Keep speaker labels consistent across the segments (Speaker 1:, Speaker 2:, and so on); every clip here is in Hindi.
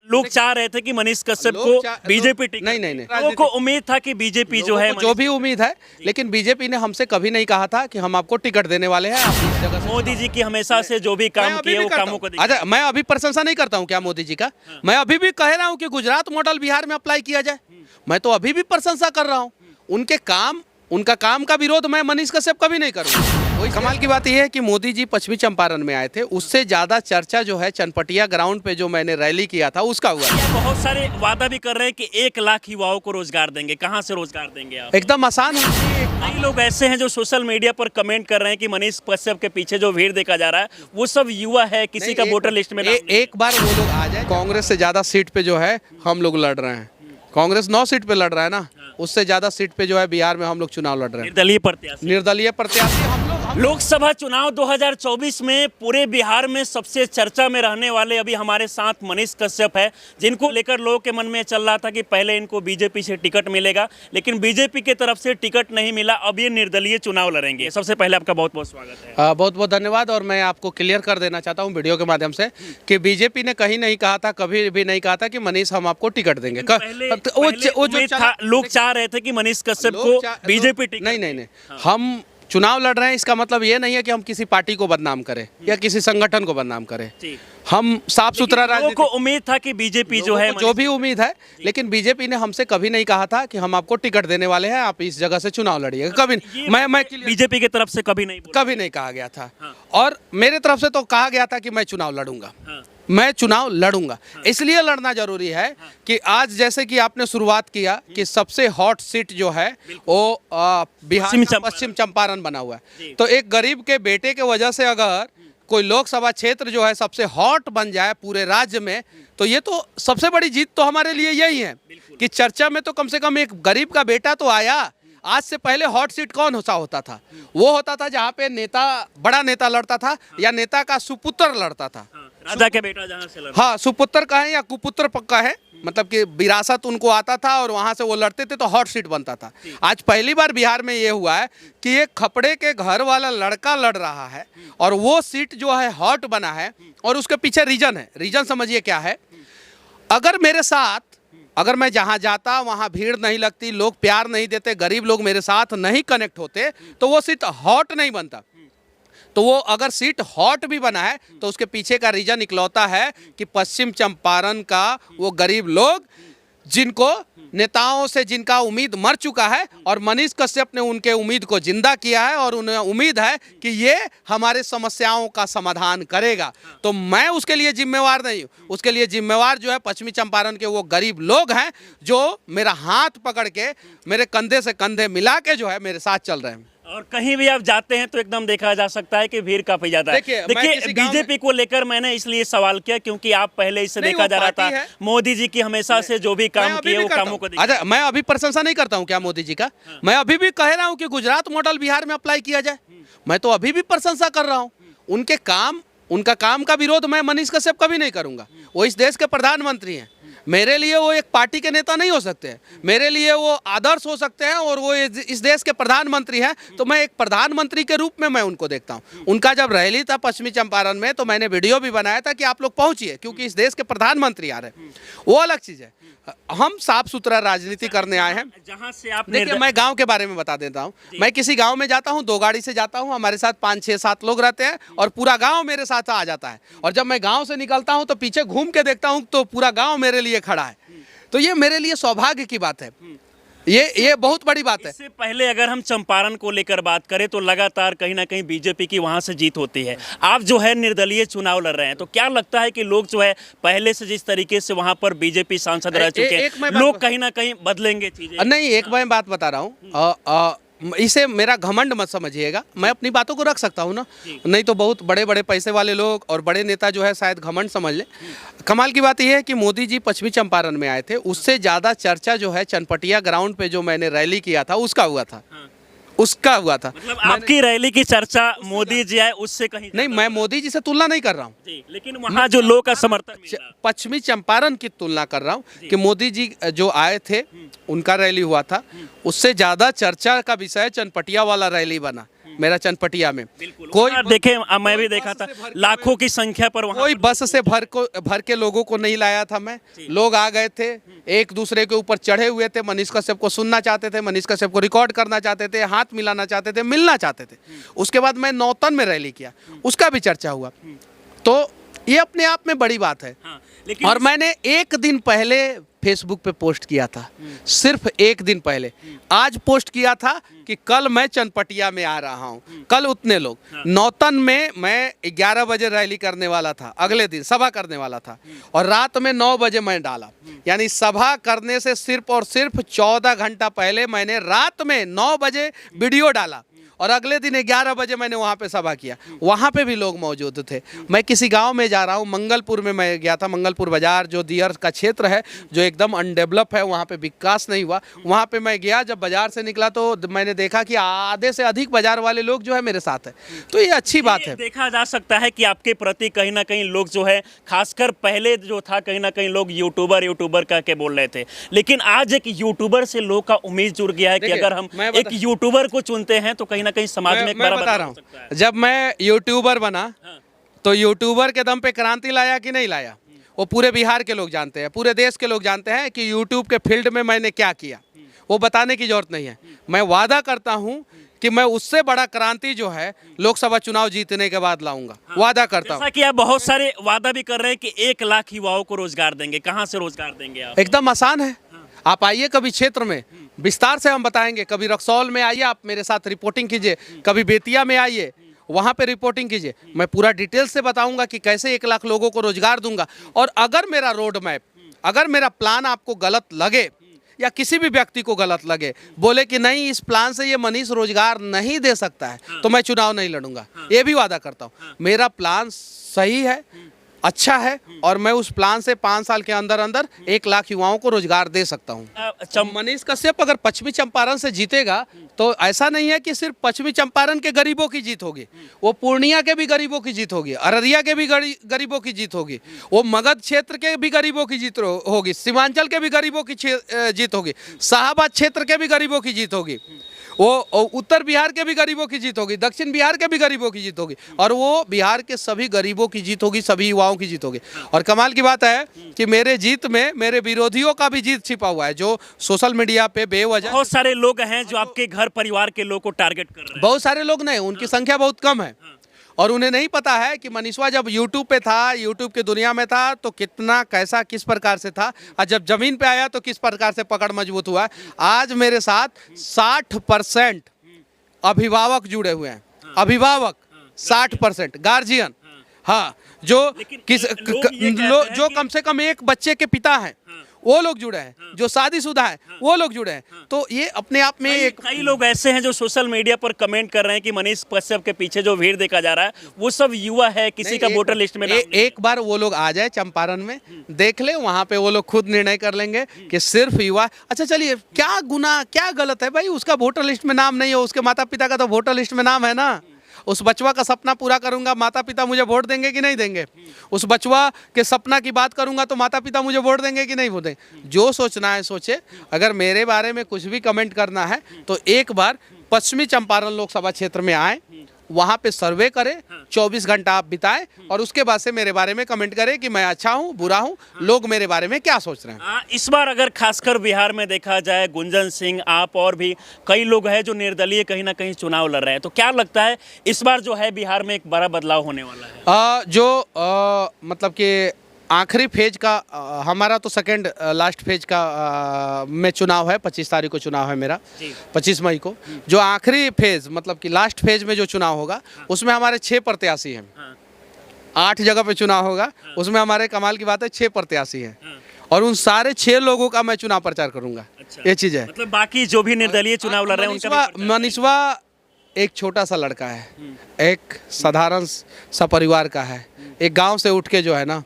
Speaker 1: लोग चाह रहे थे कि मनीष कश्यप को बीजेपी टिकट,
Speaker 2: नहीं।
Speaker 1: लोगों को उम्मीद था कि बीजेपी जो है,
Speaker 2: जो भी उम्मीद है, लेकिन बीजेपी ने हमसे कभी नहीं कहा था कि हम आपको टिकट देने वाले हैं। आप इस जगह से
Speaker 1: मोदी जी की हमेशा से जो भी काम किए वो कामों को
Speaker 2: अच्छा, मैं अभी प्रशंसा नहीं करता हूं क्या मोदी जी का? मैं अभी भी कह रहा हूं कि गुजरात मॉडल बिहार में अप्लाई किया जाए। मैं तो अभी भी प्रशंसा कर रहा हूं उनका काम का विरोध मैं मनीष कश्यप कभी नहीं करूंगा। वही कमाल की बात यह है कि मोदी जी पश्चिमी चंपारण में आए थे, उससे ज्यादा चर्चा जो है चनपटिया ग्राउंड पे जो मैंने रैली किया था उसका हुआ।
Speaker 1: बहुत सारे वादा भी कर रहे हैं कि 1 लाख युवाओं को रोजगार देंगे। कहाँ से रोजगार देंगे आप?
Speaker 2: एकदम आसान है।
Speaker 1: कई लोग ऐसे हैं जो सोशल मीडिया पर कमेंट कर रहे हैं कि मनीष कश्यप के पीछे जो भीड़ देखा जा रहा है वो सब युवा है, किसी का वोटर लिस्ट में
Speaker 2: एक बार वो लोग आ जाए। कांग्रेस से ज्यादा सीट पे जो है हम लोग लड़ रहे हैं। कांग्रेस 9 सीट पे लड़ रहा है ना, उससे ज्यादा सीट पे जो है बिहार में हम लोग चुनाव लड़ रहे हैं। निर्दलीय प्रत्याशी हम लोग।
Speaker 1: लोकसभा चुनाव 2024 में पूरे बिहार में सबसे चर्चा में रहने वाले अभी हमारे साथ मनीष कश्यप है, जिनको लेकर लोगों के मन में चल रहा था कि पहले इनको बीजेपी से टिकट मिलेगा, लेकिन बीजेपी की तरफ से टिकट नहीं मिला। अब ये निर्दलीय चुनाव लड़ेंगे। सबसे पहले आपका बहुत बहुत स्वागत है।
Speaker 2: बहुत बहुत धन्यवाद। और मैं आपको क्लियर कर देना चाहता हूँ वीडियो के माध्यम से कि बीजेपी ने कहीं नहीं कहा था, कभी भी नहीं कहा था कि मनीष हम आपको टिकट देंगे।
Speaker 1: लोग चाह रहे थे कि मनीष कश्यप को बीजेपी टिकट।
Speaker 2: नहीं, हम चुनाव लड़ रहे हैं, इसका मतलब ये नहीं है कि हम किसी पार्टी को बदनाम करें या किसी संगठन को बदनाम करें। हम साफ सुथरा
Speaker 1: राजनीति। लोगों को उम्मीद था कि बीजेपी जो है,
Speaker 2: जो भी उम्मीद है, लेकिन बीजेपी ने हमसे कभी नहीं कहा था कि हम आपको टिकट देने वाले हैं, आप इस जगह से चुनाव लड़िएगा। कभी मैं
Speaker 1: बीजेपी की तरफ से कभी नहीं
Speaker 2: कहा गया था। और मेरे तरफ से तो कहा गया था कि मैं चुनाव लड़ूंगा। मैं चुनाव लड़ूंगा। इसलिए लड़ना जरूरी है कि आज जैसे कि आपने शुरुआत किया कि सबसे हॉट सीट जो है वो बिहार पश्चिम चंपारण बना हुआ है। तो एक गरीब के बेटे के वजह से अगर कोई लोकसभा क्षेत्र जो है सबसे हॉट बन जाए पूरे राज्य में, तो ये तो सबसे बड़ी जीत तो हमारे लिए यही है कि चर्चा में तो कम से कम एक गरीब का बेटा तो आया। आज से पहले हॉट सीट कौन होता था? वो होता था जहाँ पे बड़ा नेता लड़ता था या नेता का सुपुत्र लड़ता था।
Speaker 1: राजा के बेटा जहाँ से लड़ता।
Speaker 2: हाँ, सुपुत्र का है या कुपुत्र पक्का है, मतलब कि विरासत उनको आता था और वहां से वो लड़ते थे तो हॉट सीट बनता था। आज पहली बार बिहार में ये हुआ है कि एक खपड़े के घर वाला लड़का लड़ रहा है और वो सीट जो है हॉट बना है। और उसके पीछे रीजन है। रीजन समझिए क्या है। अगर मैं जहां जाता वहां भीड़ नहीं लगती, लोग प्यार नहीं देते, गरीब लोग मेरे साथ नहीं कनेक्ट होते, तो वो सीट हॉट नहीं बनता। तो वो अगर सीट हॉट भी बना है तो उसके पीछे का रीजन इकलौता है कि पश्चिम चंपारण का वो गरीब लोग जिनको नेताओं से जिनका उम्मीद मर चुका है और मनीष कश्यप ने उनके उम्मीद को जिंदा किया है और उन्हें उम्मीद है कि ये हमारे समस्याओं का समाधान करेगा। तो मैं उसके लिए जिम्मेवार नहीं हूँ। उसके लिए जिम्मेवार जो है पश्चिमी चंपारण के वो गरीब लोग हैं जो मेरा हाथ पकड़ के मेरे कंधे से कंधे मिला के जो है मेरे साथ चल रहे हैं।
Speaker 1: और कहीं भी आप जाते हैं तो एकदम देखा जा सकता है कि भीड़ काफी ज्यादा है। देखिए बीजेपी को लेकर मैंने इसलिए सवाल किया क्योंकि आप पहले इससे देखा जा रहा था मोदी जी की हमेशा से जो भी काम किए वो कामों को।
Speaker 2: अच्छा, मैं अभी प्रशंसा नहीं करता हूं क्या मोदी जी का? मैं अभी भी कह रहा हूं कि गुजरात मॉडल बिहार में अप्लाई किया जाए। मैं तो अभी भी प्रशंसा कर रहा हूं उनका काम का विरोध मैं मनीष कश्यप कभी नहीं करूंगा। वो इस देश के प्रधानमंत्री हैं। मेरे लिए वो एक पार्टी के नेता नहीं हो सकते हैं, मेरे लिए वो आदर्श हो सकते हैं और वो इस देश के प्रधानमंत्री हैं। तो मैं एक प्रधानमंत्री के रूप में मैं उनको देखता हूं। उनका जब रैली था पश्चिमी चंपारण में तो मैंने वीडियो भी बनाया था कि आप लोग पहुंचिए, क्योंकि इस देश के प्रधानमंत्री आ रहे हैं। वो अलग चीज़ है। हम साफ सुथरा राजनीति करने आए हैं।
Speaker 1: जहां से आप
Speaker 2: देखिए, मैं गांव के बारे में बता देता हूं। मैं किसी गांव में जाता हूं, 2 गाड़ी से जाता हूं, हमारे साथ 5, 6, 7 लोग रहते हैं और पूरा गांव मेरे साथ आ जाता है। और जब मैं गांव से निकलता हूं तो पीछे घूम के देखता हूं तो पूरा गांव मेरे लिए खड़ा है। तो ये मेरे लिए सौभाग्य की बात है। ये बहुत बड़ी बात है।
Speaker 1: इससे पहले अगर हम चंपारण को लेकर बात करें तो लगातार कहीं ना कहीं बीजेपी की वहां से जीत होती है। आप जो है निर्दलीय चुनाव लड़ रहे हैं, तो क्या लगता है कि लोग जो है पहले से जिस तरीके से वहां पर बीजेपी सांसद रह चुके हैं, लोग कहीं ना कहीं बदलेंगे चीजें?
Speaker 2: नहीं, एक मैं बात बता रहा हूँ। इसे मेरा घमंड मत समझिएगा। मैं अपनी बातों को रख सकता हूँ ना, नहीं तो बहुत बड़े बड़े पैसे वाले लोग और बड़े नेता जो है शायद घमंड समझ ले। कमाल की बात यह है कि मोदी जी पश्चिमी चंपारण में आए थे, उससे ज़्यादा चर्चा जो है चनपटिया ग्राउंड पे जो मैंने रैली किया था उसका हुआ था।
Speaker 1: मतलब आपकी रैली की चर्चा मोदी जी आए उससे कहीं
Speaker 2: नहीं, मैं मोदी जी से तुलना नहीं कर रहा हूँ,
Speaker 1: लेकिन वहाँ जो लोग का समर्थन
Speaker 2: पश्चिमी चंपारण की तुलना कर रहा हूँ कि मोदी जी जो आए थे उनका रैली हुआ था, उससे ज़्यादा चर्चा का विषय चनपटिया वाला रैली बना। मेरा चनपटिया में।
Speaker 1: कोई देखे, मैं भी देखा था लाखों की संख्या पर वहाँ
Speaker 2: कोई बस से भर के लोगों को नहीं लाया था मैं। लोग आ गए थे, एक दूसरे के ऊपर चढ़े हुए थे, मनीष कश्यप को सुनना चाहते थे, मनीष कश्यप को रिकॉर्ड करना चाहते थे, हाथ मिलाना चाहते थे, मिलना चाहते थे। उसके बाद मैं नौतन में रैली किया, उसका भी चर्चा हुआ। तो ये अपने आप में बड़ी बात है। और मैंने एक दिन पहले फेसबुक पे पोस्ट किया था, सिर्फ एक दिन पहले। आज पोस्ट किया था कि कल मैं चनपटिया में आ रहा हूं। कल उतने लोग, नौतन में मैं 11 बजे रैली करने वाला था, अगले दिन सभा करने वाला था, और रात में 9 बजे मैं डाला। यानी सभा करने से सिर्फ और सिर्फ 14 घंटा पहले मैंने रात में 9 बजे वीडियो डाला, और अगले दिन 11 बजे मैंने वहाँ पे सभा किया। वहाँ पे भी लोग मौजूद थे। मैं किसी गांव में जा रहा हूँ, मंगलपुर में मैं गया था। मंगलपुर बाजार जो दियर का क्षेत्र है, जो एकदम अनडेवलप है, वहाँ पे विकास नहीं हुआ, वहाँ पे मैं गया। जब बाजार से निकला तो मैंने देखा कि आधे से अधिक बाजार वाले लोग जो है मेरे साथ है। तो ये अच्छी बात है।
Speaker 1: देखा जा सकता है कि आपके प्रति कहीं ना कहीं लोग जो है, खासकर पहले जो था कहीं ना कहीं लोग यूट्यूबर कह के बोल रहे थे, लेकिन आज एक यूट्यूबर से लोग का उम्मीद जुड़ गया है कि अगर हम एक यूट्यूबर को चुनते हैं तो कहीं ना कहीं समाज में एक बड़ा
Speaker 2: बता रहा हूँ। जब मैं यूट्यूबर बना तो यूट्यूबर के दम पे क्रांति लाया कि नहीं लाया, वो पूरे बिहार के लोग जानते हैं, पूरे देश के लोग जानते हैं कि यूट्यूब के फील्ड में मैंने क्या किया। वो बताने की जरूरत नहीं है। मैं वादा करता हूँ कि मैं उससे बड़ा क्रांति जो है लोकसभा चुनाव जीतने के बाद लाऊंगा। वादा करता हूँ।
Speaker 1: जैसा कि आप बहुत सारे वादा भी कर रहे हैं कि 1 लाख युवाओं को रोजगार देंगे। कहाँ से रोजगार देंगे आप?
Speaker 2: एकदम आसान है। आप आइए कभी क्षेत्र में, विस्तार से हम बताएंगे। कभी रक्सौल में आइए, आप मेरे साथ रिपोर्टिंग कीजिए। कभी बेतिया में आइए, वहाँ पे रिपोर्टिंग कीजिए। मैं पूरा डिटेल से बताऊंगा कि कैसे 1 लाख लोगों को रोजगार दूंगा। और अगर मेरा रोड मैप, अगर मेरा प्लान आपको गलत लगे या किसी भी व्यक्ति को गलत लगे, बोले कि नहीं इस प्लान से ये मनीष रोजगार नहीं दे सकता है, तो मैं चुनाव नहीं लड़ूंगा। ये भी वादा करता हूँ। मेरा प्लान सही है, अच्छा है, और मैं उस प्लान से 5 साल के अंदर अंदर 1 लाख युवाओं को रोजगार दे सकता हूँ। मनीष कश्यप अगर पश्चिमी चंपारण से जीतेगा तो ऐसा नहीं है कि सिर्फ पश्चिमी चंपारण के गरीबों की जीत होगी, वो पूर्णिया के भी गरीबों की जीत होगी, अररिया के भी गरीबों की जीत होगी, वो मगध क्षेत्र के भी गरीबों की जीत होगी, सीमांचल के भी गरीबों की जीत होगी, शाहबाद क्षेत्र के भी गरीबों की जीत होगी, वो उत्तर बिहार के भी गरीबों की जीत होगी, दक्षिण बिहार के भी गरीबों की जीत होगी, और वो बिहार के सभी गरीबों की जीत होगी, सभी युवाओं की जीत होगी। और कमाल की बात है कि मेरे जीत में मेरे विरोधियों का भी जीत छिपा हुआ है, जो सोशल मीडिया पे बेवजह
Speaker 1: बहुत सारे लोग हैं जो आपके घर परिवार के लोग को टारगेट कर रहे हैं।
Speaker 2: बहुत सारे लोग नहीं, उनकी संख्या बहुत कम है, और उन्हें नहीं पता है कि मनीषवा जब यूट्यूब पे था, यूट्यूब की दुनिया में था, तो कितना कैसा किस प्रकार से था, और जब जमीन पे आया तो किस प्रकार से पकड़ मजबूत हुआ। आज मेरे साथ 60% अभिभावक जुड़े हुए हैं। अभिभावक 60%, गार्जियन, हाँ, जो जो कम से कम एक बच्चे के पिता हैं वो लोग जुड़े हैं, जो शादीशुदा हैं वो लोग जुड़े हैं। तो ये अपने आप में
Speaker 1: कई लोग ऐसे हैं जो सोशल मीडिया पर कमेंट कर रहे हैं कि मनीष कश्यप के पीछे जो भीड़ देखा जा रहा है वो सब युवा है, किसी का वोटर लिस्ट में
Speaker 2: एक बार वो लोग आ जाए चंपारण में, देख ले, वहां पे वो लोग खुद निर्णय कर लेंगे कि सिर्फ युवा। अच्छा चलिए, क्या गुनाह, क्या गलत है भाई? उसका वोटर लिस्ट में नाम नहीं है, उसके माता पिता का तो वोटर लिस्ट में नाम है ना। उस बचवा का सपना पूरा करूंगा, माता पिता मुझे वोट देंगे कि नहीं देंगे? उस बचवा के सपना की बात करूंगा तो माता पिता मुझे वोट देंगे कि नहीं वोट देंगे? जो सोचना है सोचे। अगर मेरे बारे में कुछ भी कमेंट करना है तो एक बार पश्चिमी चंपारण लोकसभा क्षेत्र में आए, वहाँ पे सर्वे करें, 24 घंटा आप बिताएं, और उसके बाद से मेरे बारे में कमेंट करें कि मैं अच्छा हूँ, बुरा हूँ, लोग मेरे बारे में क्या सोच रहे हैं।
Speaker 1: इस बार अगर खासकर बिहार में देखा जाए, गुंजन सिंह, आप और भी कई लोग हैं जो निर्दलीय कहीं ना कहीं चुनाव लड़ रहे हैं, तो क्या लगता है इस बार जो है बिहार में एक बड़ा बदलाव होने वाला है?
Speaker 2: मतलब कि आखिरी फेज का हमारा तो सेकंड लास्ट फेज का में चुनाव है। 25 तारीख को चुनाव है मेरा, 25 मई को। जो आखिरी फेज मतलब कि लास्ट फेज में जो चुनाव होगा उसमें हमारे 6 प्रत्याशी हैं। 8 जगह पे चुनाव होगा, उसमें हमारे कमाल की बात है 6 प्रत्याशी हैं, और उन सारे 6 लोगों का मैं चुनाव प्रचार करूंगा। ये चीज़ है।
Speaker 1: मतलब बाकी जो भी निर्दलीय चुनाव लड़ रहे हैं उनका
Speaker 2: मनीषवा एक छोटा सा लड़का है, एक साधारण सा परिवार का है, एक गाँव से उठ के जो है ना,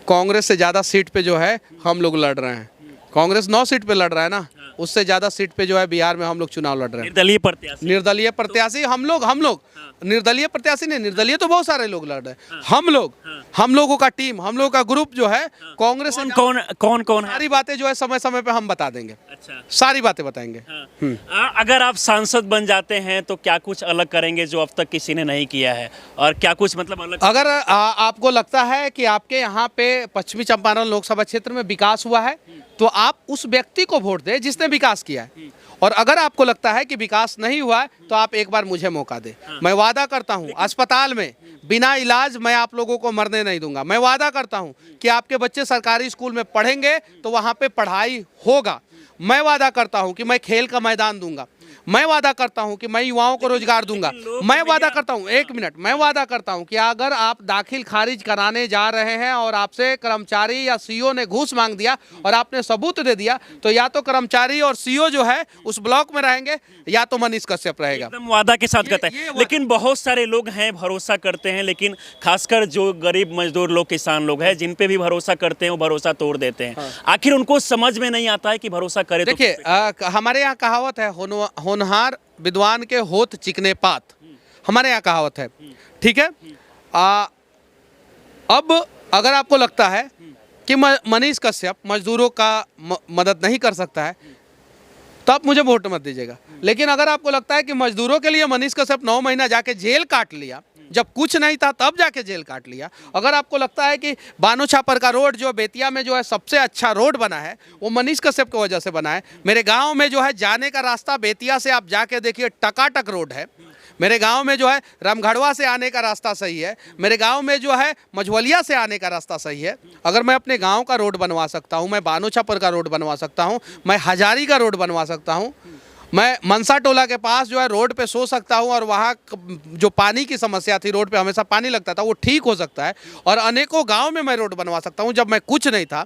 Speaker 2: कांग्रेस से ज़्यादा सीट पे जो है हम लोग लड़ रहे हैं। कांग्रेस 9 सीट पे लड़ रहा है ना, उससे ज़्यादा सीट पे जो है बिहार में हम लोग चुनाव लड़ रहे हैं।
Speaker 1: निर्दलीय प्रत्याशी।
Speaker 2: निर्दलीय प्रत्याशी हम लोग निर्दलीय प्रत्याशी नहीं, निर्दलीय तो बहुत सारे लोग लड़ रहे हैं। हम लोगों का टीम, हम लोगों का ग्रुप जो है कांग्रेस
Speaker 1: कौन है?
Speaker 2: सारी बातें जो है समय समय पे हम बता देंगे।
Speaker 1: अच्छा,
Speaker 2: सारी बातें बताएंगे।
Speaker 1: अगर आप सांसद बन जाते हैं तो क्या कुछ अलग करेंगे जो अब तक किसी ने नहीं किया है, और क्या कुछ मतलब अलग?
Speaker 2: अगर आपको लगता है कि आपके यहाँ पे पश्चिमी चंपारण लोकसभा क्षेत्र में विकास हुआ है तो आप उस व्यक्ति को वोट दें जिसने विकास किया है, और अगर आपको लगता है कि विकास नहीं हुआ है तो आप एक बार मुझे मौका दें। मैं वादा करता हूं अस्पताल में बिना इलाज मैं आप लोगों को मरने नहीं दूंगा। मैं वादा करता हूं कि आपके बच्चे सरकारी स्कूल में पढ़ेंगे तो वहां पे पढ़ाई होगा। मैं वादा करता हूं कि मैं खेल का मैदान दूंगा। मैं वादा करता हूं कि मैं युवाओं को रोजगार दूंगा। मैं वादा करता हूं, एक मिनट, मैं वादा करता हूं कि अगर आप दाखिल खारिज कराने जा रहे हैं और आपसे कर्मचारी या सीओ ने घूस मांग दिया और आपने सबूत दे दिया तो या तो कर्मचारी और सीओ जो है उस ब्लॉक में रहेंगे या तो मनीष कश्यप रहेगा।
Speaker 1: एकदम वादा के साथ कहते हैं। लेकिन बहुत सारे लोग हैं भरोसा करते हैं, लेकिन खासकर जो गरीब मजदूर लोग, किसान लोग हैं, जिन पे भी भरोसा करते हैं वो भरोसा तोड़ देते हैं। आखिर उनको समझ में नहीं आता है कि भरोसा करे तो।
Speaker 2: देखिए हमारे यहाँ कहावत है, होनहार विद्वान के होत चिकने पात, हमारे यहाँ कहावत है, ठीक है। अब अगर आपको लगता है कि मनीष कश्यप मजदूरों का मदद नहीं कर सकता है तो आप मुझे वोट मत दीजिएगा। लेकिन अगर आपको लगता है कि मजदूरों के लिए मनीष कश्यप 9 महीना जाके जेल काट लिया, जब कुछ नहीं था तब जाके जेल काट लिया, अगर आपको लगता है कि बानो छापर का रोड जो बेतिया में जो है सबसे अच्छा रोड बना है वो मनीष कश्यप की वजह से बना है, मेरे गांव में जो है जाने का रास्ता बेतिया से आप जाके देखिए टकाटक रोड है, मेरे गांव में जो है रामगढ़वा से आने का रास्ता सही है, मेरे गांव में जो है मझवलिया से आने का रास्ता सही है। अगर मैं अपने गांव का रोड बनवा सकता हूं, मैं बानो छापर का रोड बनवा सकता हूं, मैं हजारी का रोड बनवा सकता हूं, मैं मनसा टोला के पास जो है रोड पे सो सकता हूं और वहाँ जो पानी की समस्या थी, रोड पे हमेशा पानी लगता था, वो ठीक हो सकता है, और अनेकों गांव में मैं रोड बनवा सकता हूं। जब मैं कुछ नहीं था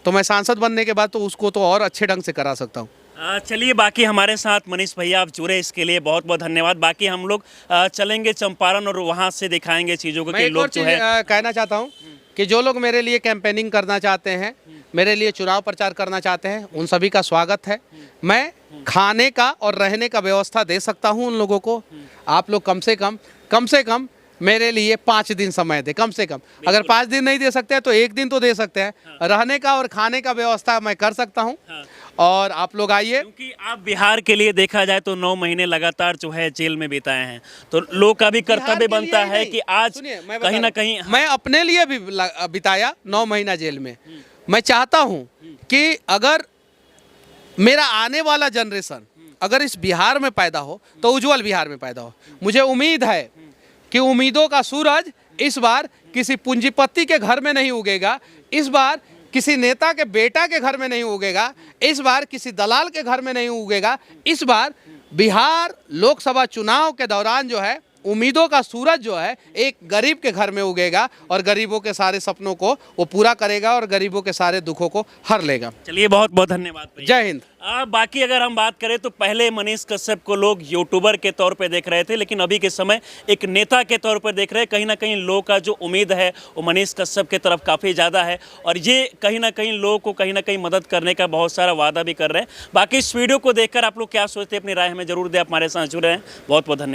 Speaker 2: तो मैं सांसद बनने के बाद तो उसको तो और अच्छे ढंग से करा सकता हूं।
Speaker 1: चलिए, बाकी हमारे साथ मनीष भैया आप जुड़े, इसके लिए बहुत बहुत धन्यवाद। बाकी हम लोग चलेंगे चंपारण और वहाँ से दिखाएंगे चीज़ों को कि लोग जो है।
Speaker 2: कहना चाहता हूँ कि जो लोग मेरे लिए कैंपेनिंग करना चाहते हैं, मेरे लिए चुनाव प्रचार करना चाहते हैं, उन सभी का स्वागत है। मैं खाने का और रहने का व्यवस्था दे सकता हूं उन लोगों को। आप लोग कम से कम मेरे लिए 5 दिन समय दे, कम से कम। अगर 5 दिन नहीं दे सकते हैं तो 1 दिन तो दे सकते हैं। रहने का और खाने का व्यवस्था मैं कर सकता हूं, और आप लोग आइए।
Speaker 1: क्योंकि आप बिहार के लिए देखा जाए तो 9 महीने लगातार जो है जेल में बिताए हैं, तो लोग का भी कर्तव्य बनता है कि आज कहीं ना कहीं
Speaker 2: मैं अपने लिए भी बिताया 9 महीना जेल में। मैं चाहता हूं कि अगर मेरा आने वाला जनरेशन अगर इस बिहार में पैदा हो तो उज्जवल बिहार में पैदा हो। मुझे उम्मीद है कि उम्मीदों का सूरज इस बार किसी पूंजीपति के घर में नहीं उगेगा, इस बार किसी नेता के बेटा के घर में नहीं उगेगा, इस बार किसी दलाल के घर में नहीं उगेगा। इस बार बिहार लोकसभा चुनाव के दौरान जो है उम्मीदों का सूरज जो है एक गरीब के घर में उगेगा और गरीबों के सारे सपनों को वो पूरा करेगा और गरीबों के सारे दुखों को हर लेगा।
Speaker 1: चलिए, बहुत बहुत धन्यवाद भैया।
Speaker 2: जय हिंद।
Speaker 1: बाकी अगर हम बात करें तो पहले मनीष कश्यप को लोग यूट्यूबर के तौर पे देख रहे थे, लेकिन अभी के समय एक नेता के तौर पर देख रहे हैं। कहीं ना कहीं लोगों का जो उम्मीद है वो मनीष कश्यप के तरफ काफ़ी ज़्यादा है, और ये कहीं ना कहीं लोगों को कहीं ना कहीं मदद करने का बहुत सारा वादा भी कर रहे हैं। बाकी इस वीडियो को देखकर आप लोग क्या सोचते हैं, अपनी राय हमें जरूर दें। आप हमारे साथ जुड़े हैं, बहुत बहुत धन्यवाद।